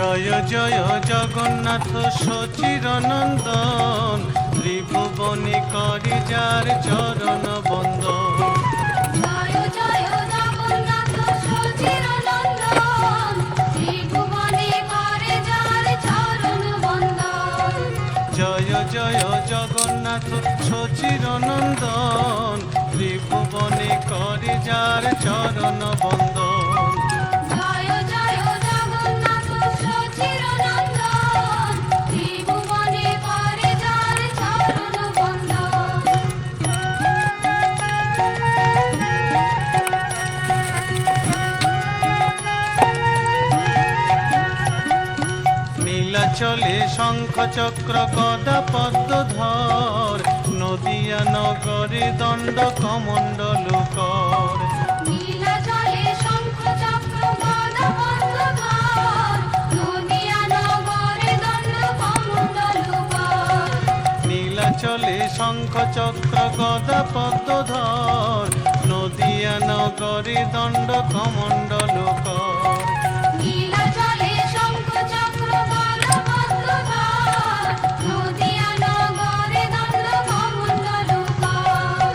জয় জয় জগন্নাথ সচিরনন্দন, ত্রিভুবনে করি যার চরণ বন্দন। জয় জয় জগন্নাথ সচিরনন্দন, ত্রিভুবনে করে যার চরণ বন্দন। জয় জয় জগন্নাথ সচিরনন্দন, ত্রিভুবনে করি যার চরণ বন্দন। জয় জয় জগন্নাথ সচিরনন্দন, ত্রিভুবনে করে যার চরণ বন্দন। নীলাচলে শঙ্খ চক্র গদা পদ্মধর, নদিয়া নগরে দণ্ড কমণ্ডল কর। নীলাচলে শঙ্খ চক্র গদা পদ্মধর, নদিয়া নগরে দণ্ড কমণ্ডল কর। নীলাচলে শঙ্খ চক্র গদা পদ্মধর, নদিয়া নগরে দণ্ড কমণ্ডল কর। নীলাচলে শঙ্খ চক্র গদা পদ্মধর, নদিয়া নগরে দণ্ড কমণ্ডল কর।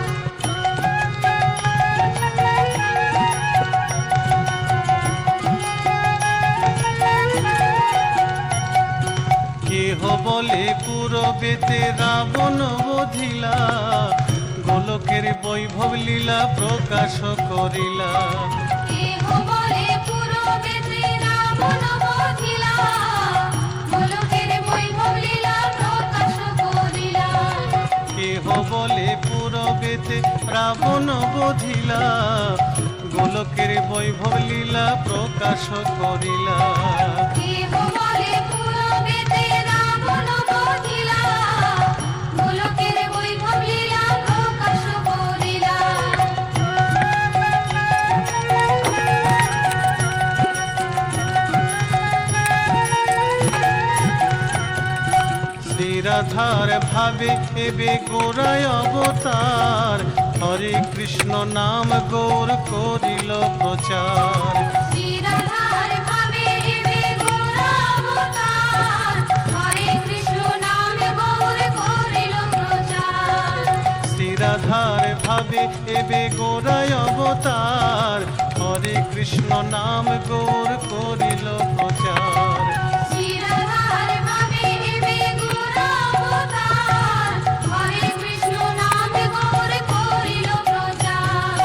কেহ বলে পূরবেতে রাবণ বধিলা, গোলকের বৈভব লীলা প্রকাশ করিলা। কেহ বলে পুরবেতে রাবণ বধিলা, গোলকের বৈভব লীলা প্রকাশ করিলা। কেহ বলে পূরবেতে রাবণ বধিলা, গোলকের বৈভব লীলা প্রকাশ করিলা। কেহ বলে পুরবেতে রাবণ বধিলা, গোলকের বৈভব লীলা প্রকাশ করিলা। শ্রীরাধার ভাবে এবে গোরায় অবতার, হরে কৃষ্ণ নাম গৌর করিল প্রচার। শ্রীরাধার ভাবে এবে গোরা অবতার, হরে কৃষ্ণ নাম গৌর করিল প্রচার। শ্রীরাধার ভাবে এবে গোরায় অবতার, হরে কৃষ্ণ নাম গৌর করিল প্রচার। শ্রীরাধার ভাবে এবে গোরা অবতার, হরে কৃষ্ণ নাম গৌর করিল প্রচার।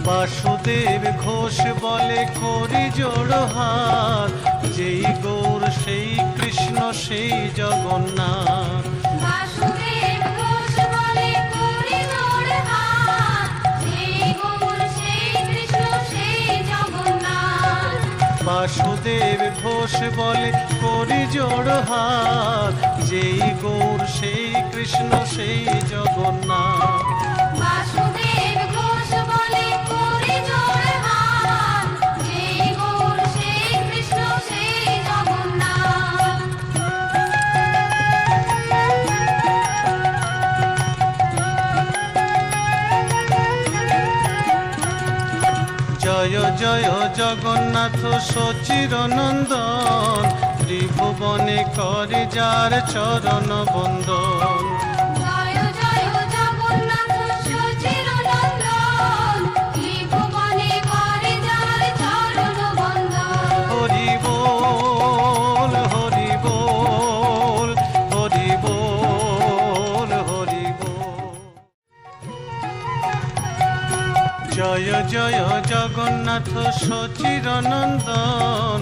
বাসুদেব ঘোষ বলে করি জোড়হাত, যেই গৌর সেই কৃষ্ণ সেই জগন্নাথ। বাসুদেব ঘোষ বলে করি জোড়হাত, সেই গৌর সেই কৃষ্ণ সেই জগন্নাথ। বাসুদেব ঘোষ বলে করি জোড়হাত, যেই গৌর সেই কৃষ্ণ সেই জগন্নাথ। বাসুদেব ঘোষ বলে করি জোড়হাত, সেই গৌর সেই কৃষ্ণ সেই জগন্নাথ। জয় জয় জগন্নাথ সচিরনন্দন, ত্রিভুবনে করে যার চরণ বন্দন। জয় জয় জগন্নাথ সচিরনন্দন, ত্রিভুবনে করে যার চরণ বন্দন। হরি বল হরি বল হরি বল হরি বল। জয় জয় জগন্নাথ সচিরনন্দন,